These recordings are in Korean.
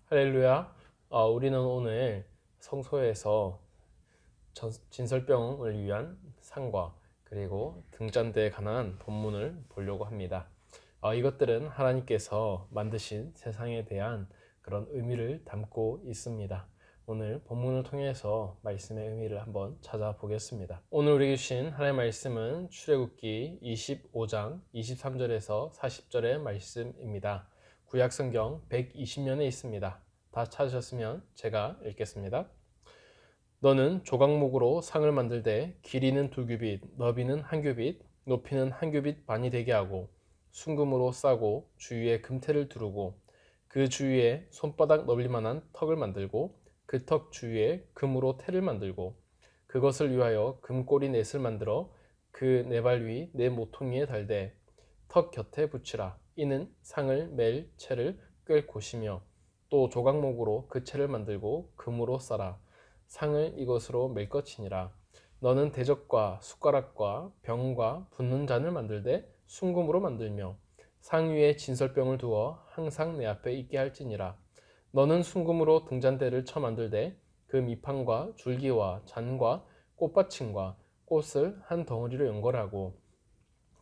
할렐루야. 우리는 오늘 성소에서 진설병을 위한 상과 그리고 등잔대에 관한 본문을 보려고 합니다. 이것들은 하나님께서 만드신 세상에 대한 그런 의미를 담고 있습니다. 오늘 본문을 통해서 말씀의 의미를 한번 찾아보겠습니다. 오늘 우리에게 주신 하나님의 말씀은 출애굽기 25장 23절에서 40절의 말씀입니다. 구약성경 120면에 있습니다. 다 찾으셨으면 제가 읽겠습니다. 너는 조각목으로 상을 만들되 길이는 2규빗, 너비는 1규빗, 높이는 1규빗 반이 되게 하고 순금으로 싸고 주위에 금테를 두르고 그 주위에 손바닥 넓이만한 턱을 만들고 그 턱 주위에 금으로 테를 만들고 그것을 위하여 금꼬리 넷을 만들어 그 네 발 위 네 모퉁이에 달되 턱 곁에 붙이라. 이는 상을 맬 채를 꿰 곳이며 또 조각목으로 그 채를 만들고 금으로 싸라. 상을 이것으로 맬 것이니라. 너는 대접과 숟가락과 병과 붓는 잔을 만들되 순금으로 만들며 상 위에 진설병을 두어 항상 내 앞에 있게 할지니라. 너는 순금으로 등잔대를 쳐 만들되 그 밑판과 줄기와 잔과 꽃받침과 꽃을 한 덩어리로 연결하고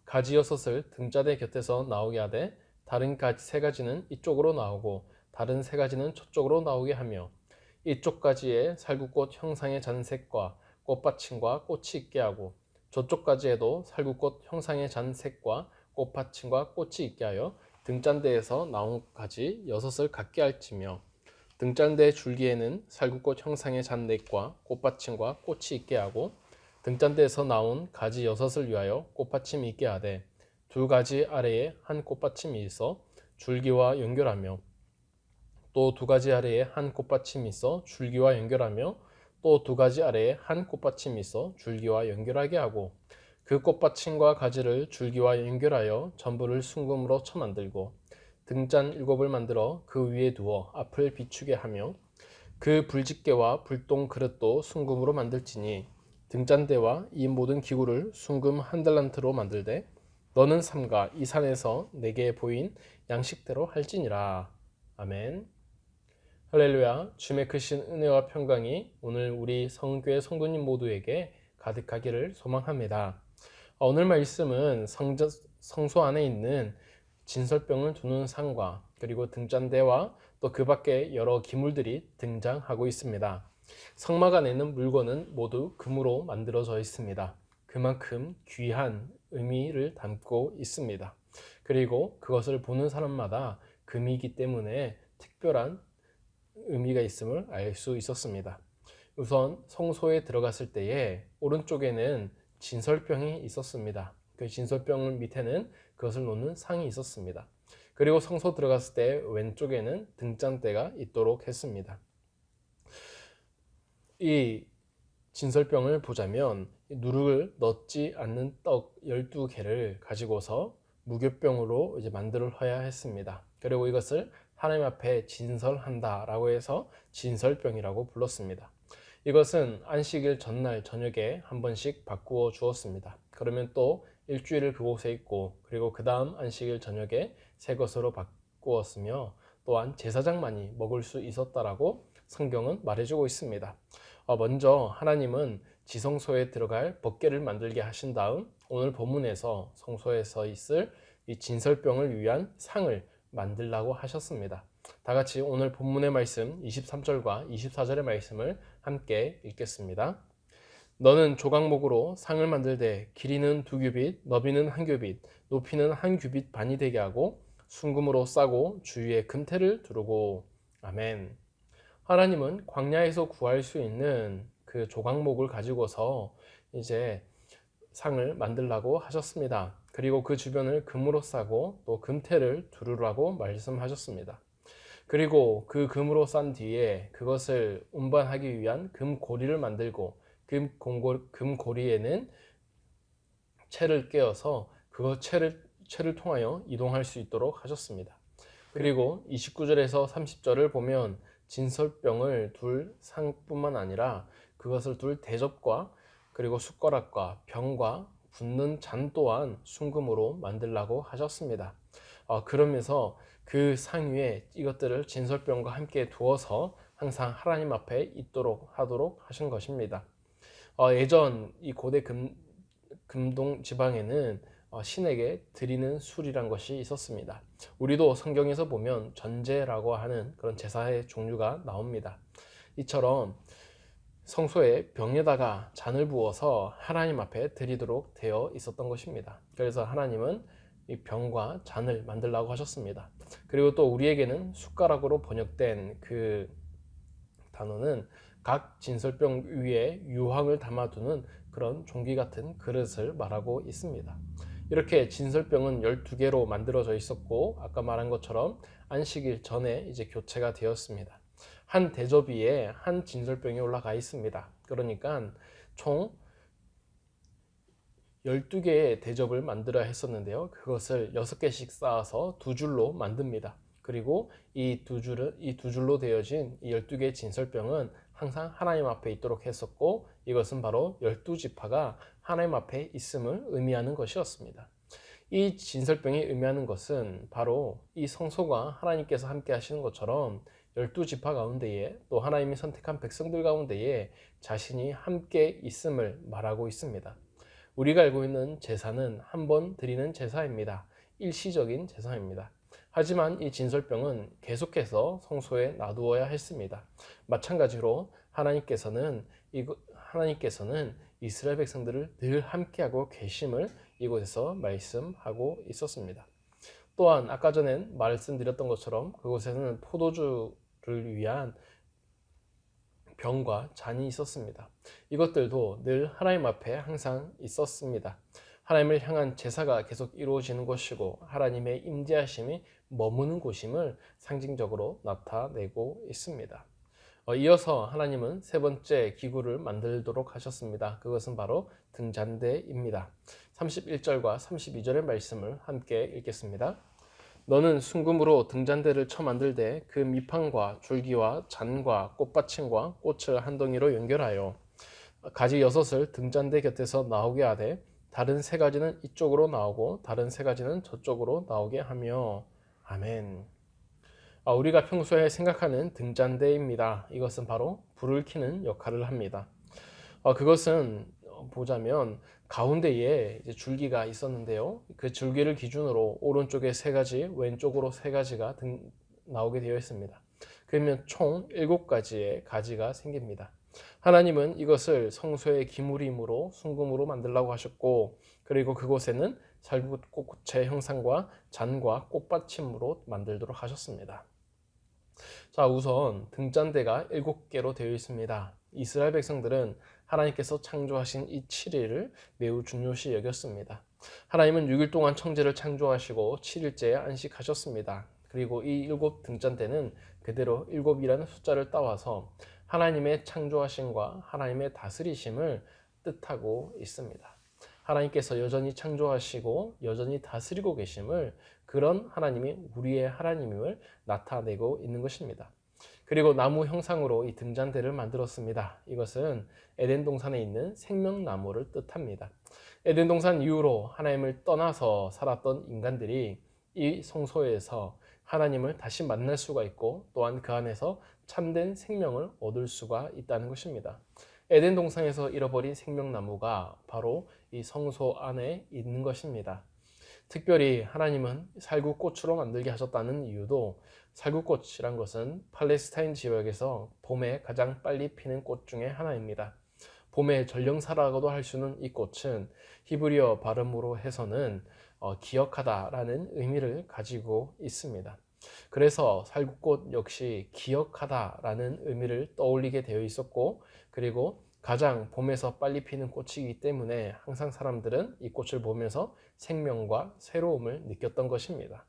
가지 6을 등잔대 곁에서 나오게 하되 다른 세 가지는 이쪽으로 나오고 다른 세 가지는 저쪽으로 나오게 하며 이쪽 가지에 살구꽃 형상의 잔색과 꽃받침과 꽃이 있게 하고 저쪽 가지에도 살구꽃 형상의 잔색과 꽃받침과 꽃이 있게 하여 등잔대에서 나온 가지 6을 갖게 할지며 등잔대 줄기에는 살구꽃 형상의 잔넥과 꽃받침과 꽃이 있게 하고 등잔대에서 나온 가지 6을 위하여 꽃받침이 있게 하되 2가지 아래에 한 꽃받침이 있어 줄기와 연결하며 또 2가지 아래에 한 꽃받침이 있어 줄기와 연결하며 또 2가지 아래에 한 꽃받침이 있어 줄기와 연결하게 하고 그 꽃받침과 가지를 줄기와 연결하여 전부를 순금으로 쳐 만들고 등잔 7을 만들어 그 위에 두어 앞을 비추게 하며 그 불집게와 불똥 그릇도 순금으로 만들지니 등잔대와 이 모든 기구를 순금 1달란트로 만들되 너는 삼가 이 산에서 내게 보인 양식대로 할지니라. 아멘. 할렐루야. 주님의 크신 은혜와 평강이 오늘 우리 성교회 성도님 모두에게 가득하기를 소망합니다. 오늘 말씀은 성소 안에 있는 진설병을 두는 상과 그리고 등잔대와 또 그 밖에 여러 기물들이 등장하고 있습니다. 성막 안에 있는 물건은 모두 금으로 만들어져 있습니다. 그만큼 귀한 의미를 담고 있습니다. 그리고 그것을 보는 사람마다 금이기 때문에 특별한 의미가 있음을 알 수 있었습니다. 우선 성소에 들어갔을 때에 오른쪽에는 진설병이 있었습니다. 그 진설병 밑에는 그것을 놓는 상이 있었습니다. 그리고 성소 들어갔을 때 왼쪽에는 등잔대가 있도록 했습니다. 이 진설병을 보자면 누룩을 넣지 않는 떡 12개를 가지고서 무교병으로 이제 만들어야 했습니다. 그리고 이것을 하나님 앞에 진설한다 라고 해서 진설병이라고 불렀습니다. 이것은 안식일 전날 저녁에 한 번씩 바꾸어 주었습니다. 그러면 또 일주일을 그곳에 있고 그리고 그 다음 안식일 저녁에 새 것으로 바꾸었으며 또한 제사장만이 먹을 수 있었다라고 성경은 말해주고 있습니다. 먼저 하나님은 지성소에 들어갈 법궤를 만들게 하신 다음 오늘 본문에서 성소에서 있을 이 진설병을 위한 상을 만들라고 하셨습니다. 다 같이 오늘 본문의 말씀 23절과 24절의 말씀을 함께 읽겠습니다. 너는 조각목으로 상을 만들되 길이는 2규빗, 너비는 1규빗, 높이는 1규빗 반이 되게 하고 순금으로 싸고 주위에 금테를 두르고. 아멘. 하나님은 광야에서 구할 수 있는 그 조각목을 가지고서 이제 상을 만들라고 하셨습니다. 그리고 그 주변을 금으로 싸고 또 금테를 두르라고 말씀하셨습니다. 그리고 그 금으로 싼 뒤에 그것을 운반하기 위한 금고리를 만들고 금고리에는 채를 꿰어서 그 채를 통하여 이동할 수 있도록 하셨습니다. 그리고 29절에서 30절을 보면 진설병을 둘 상뿐만 아니라 그것을 둘 대접과 그리고 숟가락과 병과 붓는 잔 또한 순금으로 만들라고 하셨습니다. 그러면서 그 상 위에 이것들을 진설병과 함께 두어서 항상 하나님 앞에 있도록 하도록 하신 것입니다. 예전 이 고대 금동 지방에는 신에게 드리는 술이란 것이 있었습니다. 우리도 성경에서 보면 전제라고 하는 그런 제사의 종류가 나옵니다. 이처럼 성소에 병에다가 잔을 부어서 하나님 앞에 드리도록 되어 있었던 것입니다. 그래서 하나님은 이 병과 잔을 만들라고 하셨습니다. 그리고 또 우리에게는 숟가락으로 번역된 그 단어는 각 진설병 위에 유황을 담아두는 그런 종기 같은 그릇을 말하고 있습니다. 이렇게 진설병은 12개로 만들어져 있었고, 아까 말한 것처럼 안식일 전에 이제 교체가 되었습니다. 한 대접 위에 한 진설병이 올라가 있습니다. 그러니까 총 12개의 대접을 만들어야 했었는데요. 그것을 6개씩 쌓아서 두 줄로 만듭니다. 그리고 이 두 줄로 되어진 이 12개의 진설병은 항상 하나님 앞에 있도록 했었고, 이것은 바로 12지파가 하나님 앞에 있음을 의미하는 것이었습니다. 이 진설병이 의미하는 것은 바로 이 성소가 하나님께서 함께 하시는 것처럼 12지파 가운데에 또 하나님이 선택한 백성들 가운데에 자신이 함께 있음을 말하고 있습니다. 우리가 알고 있는 제사는 한 번 드리는 제사입니다. 일시적인 제사입니다. 하지만 이 진설병은 계속해서 성소에 놔두어야 했습니다. 마찬가지로 하나님께서는 이스라엘 백성들을 늘 함께하고 계심을 이곳에서 말씀하고 있었습니다. 또한 아까 전엔 말씀드렸던 것처럼 그곳에는 포도주를 위한 병과 잔이 있었습니다. 이것들도 늘 하나님 앞에 항상 있었습니다. 하나님을 향한 제사가 계속 이루어지는 것이고, 하나님의 임재하심이 머무는 곳임을 상징적으로 나타내고 있습니다. 이어서 하나님은 세 번째 기구를 만들도록 하셨습니다. 그것은 바로 등잔대입니다. 31절과 32절의 말씀을 함께 읽겠습니다. 너는 순금으로 등잔대를 쳐 만들되 그 밑판과 줄기와 잔과 꽃받침과 꽃을 한 덩이로 연결하여 가지 6을 등잔대 곁에서 나오게 하되 다른 3가지는 이쪽으로 나오고 다른 3가지는 저쪽으로 나오게 하며. 아멘. 우리가 평소에 생각하는 등잔대입니다. 이것은 바로 불을 켜는 역할을 합니다. 그것은 보자면 가운데에 이제 줄기가 있었는데요. 그 줄기를 기준으로 오른쪽에 3가지, 왼쪽으로 3가지가 나오게 되어 있습니다. 그러면 총 7가지의 가지가 생깁니다. 하나님은 이것을 성소의 기물임으로 순금으로 만들라고 하셨고, 그리고 그곳에는 살구꽃의 형상과 잔과 꽃받침으로 만들도록 하셨습니다. 자, 우선 등잔대가 7개로 되어 있습니다. 이스라엘 백성들은 하나님께서 창조하신 이 7일을 매우 중요시 여겼습니다. 하나님은 6일 동안 천지를 창조하시고 7일째에 안식하셨습니다. 그리고 이 7등잔대는 그대로 7이라는 숫자를 따와서 하나님의 창조하심과 하나님의 다스리심을 뜻하고 있습니다. 하나님께서 여전히 창조하시고 여전히 다스리고 계심을, 그런 하나님이 우리의 하나님임을 나타내고 있는 것입니다. 그리고 나무 형상으로 이 등잔대를 만들었습니다. 이것은 에덴 동산에 있는 생명나무를 뜻합니다. 에덴 동산 이후로 하나님을 떠나서 살았던 인간들이 이 성소에서 하나님을 다시 만날 수가 있고, 또한 그 안에서 참된 생명을 얻을 수가 있다는 것입니다. 에덴 동산에서 잃어버린 생명나무가 바로 이 성소 안에 있는 것입니다. 특별히 하나님은 살구꽃으로 만들게 하셨다는 이유도, 살구꽃이란 것은 팔레스타인 지역에서 봄에 가장 빨리 피는 꽃 중에 하나입니다. 봄의 전령사라고도 할 수 있는 이 꽃은 히브리어 발음으로 해서는 기억하다라는 의미를 가지고 있습니다. 그래서 살구꽃 역시 기억하다라는 의미를 떠올리게 되어 있었고, 그리고 가장 봄에서 빨리 피는 꽃이기 때문에 항상 사람들은 이 꽃을 보면서 생명과 새로움을 느꼈던 것입니다.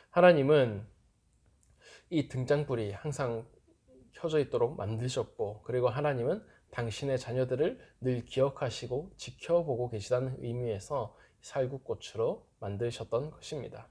하나님은 이 등잔불이 항상 켜져 있도록 만드셨고, 그리고 하나님은 당신의 자녀들을 늘 기억하시고 지켜보고 계시다는 의미에서 살구꽃으로 만드셨던 것입니다.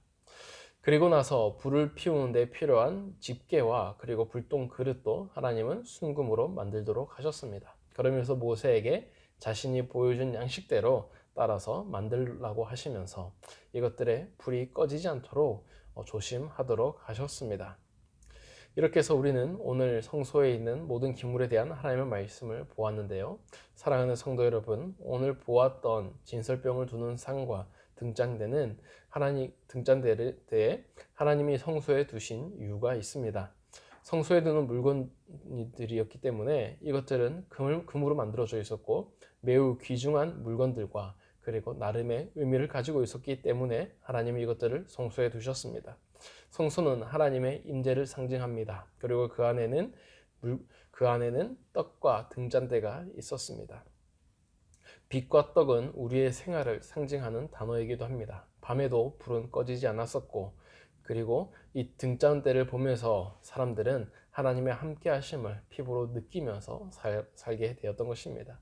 그리고 나서 불을 피우는 데 필요한 집게와 그리고 불똥 그릇도 하나님은 순금으로 만들도록 하셨습니다. 그러면서 모세에게 자신이 보여준 양식대로 따라서 만들라고 하시면서 이것들의 불이 꺼지지 않도록 조심하도록 하셨습니다. 이렇게 해서 우리는 오늘 성소에 있는 모든 기물에 대한 하나님의 말씀을 보았는데요. 사랑하는 성도 여러분, 오늘 보았던 진설병을 두는 상과 등잔대에 하나님이 성소에 두신 이유가 있습니다. 성소에 두는 물건들이었기 때문에 이것들은 금으로 만들어져 있었고 매우 귀중한 물건들과 그리고 나름의 의미를 가지고 있었기 때문에 하나님이 이것들을 성소에 두셨습니다. 성소는 하나님의 임재를 상징합니다. 그리고 그 안에는 떡과 등잔대가 있었습니다. 빛과 떡은 우리의 생활을 상징하는 단어이기도 합니다. 밤에도 불은 꺼지지 않았었고, 그리고 이 등잔대를 보면서 사람들은 하나님의 함께 하심을 피부로 느끼면서 살게 되었던 것입니다.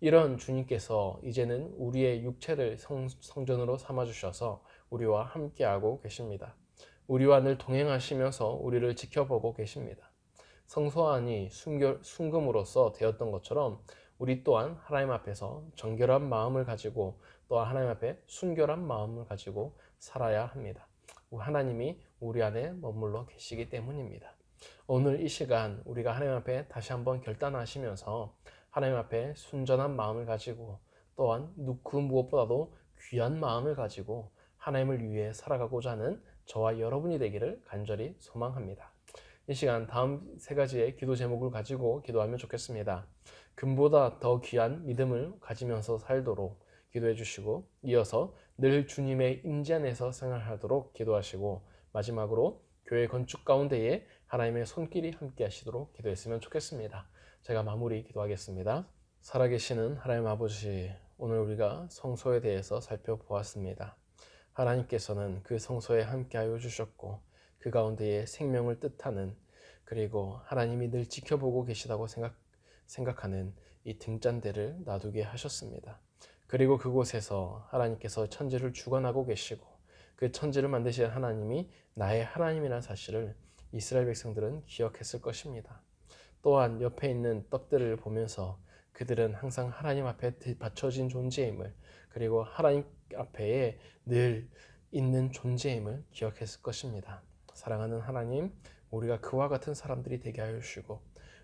이런 주님께서 이제는 우리의 육체를 성전으로 삼아주셔서 우리와 함께하고 계십니다. 우리와 늘 동행하시면서 우리를 지켜보고 계십니다. 성소 안이 순금으로서 되었던 것처럼 우리 또한 하나님 앞에서 정결한 마음을 가지고 또한 하나님 앞에 순결한 마음을 가지고 살아야 합니다. 하나님이 우리 안에 머물러 계시기 때문입니다. 오늘 이 시간 우리가 하나님 앞에 다시 한번 결단하시면서 하나님 앞에 순전한 마음을 가지고 또한 그 무엇보다도 귀한 마음을 가지고 하나님을 위해 살아가고자 하는 저와 여러분이 되기를 간절히 소망합니다. 이 시간 다음 세 가지의 기도 제목을 가지고 기도하면 좋겠습니다. 금보다 더 귀한 믿음을 가지면서 살도록 기도해 주시고, 이어서 늘 주님의 임재 안에서 생활하도록 기도하시고, 마지막으로 교회 건축 가운데에 하나님의 손길이 함께 하시도록 기도했으면 좋겠습니다. 제가 마무리 기도하겠습니다. 살아계시는 하나님 아버지, 오늘 우리가 성소에 대해서 살펴보았습니다. 하나님께서는 그 성소에 함께하여 주셨고 그 가운데에 생명을 뜻하는, 그리고 하나님이 늘 지켜보고 계시다고 생각하는 이 등잔대를 놔두게 하셨습니다. 그리고 그곳에서 하나님께서 천지를 주관하고 계시고 그 천지를 만드신 하나님이 나의 하나님이라는 사실을 이스라엘 백성들은 기억했을 것입니다. 또한 옆에 있는 떡들을 보면서 그들은 항상 하나님 앞에 바쳐진 존재임을, 그리고 하나님 앞에 늘 있는 존재임을 기억했을 것입니다. 사랑하는 하나님, 우리가 그와 같은 사람들이 되게 하여 주시고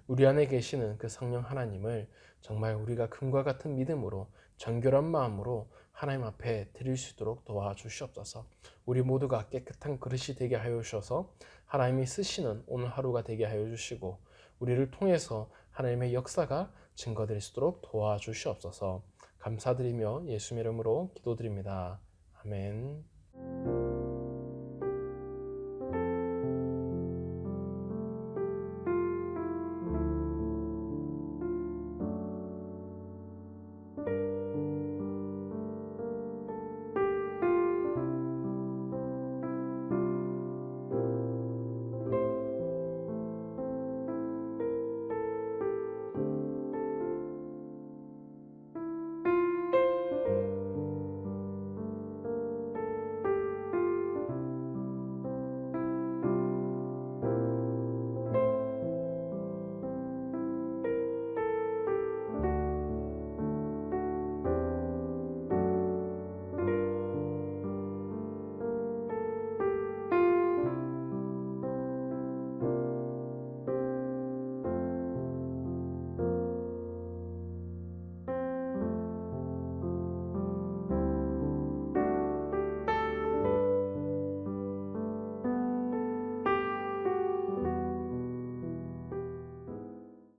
우리 안에 계시는 그 성령 하나님을 정말 우리가 금과 같은 믿음으로 정결한 마음으로 하나님 앞에 드릴 수 있도록 도와주시옵소서. 우리 모두가 깨끗한 그릇이 되게 하여 주셔서 하나님이 쓰시는 오늘 하루가 되게 하여 주시고 우리를 통해서 하나님의 역사가 증거될 수 있도록 도와주시옵소서. 감사드리며 예수님 이름으로 기도드립니다. 아멘.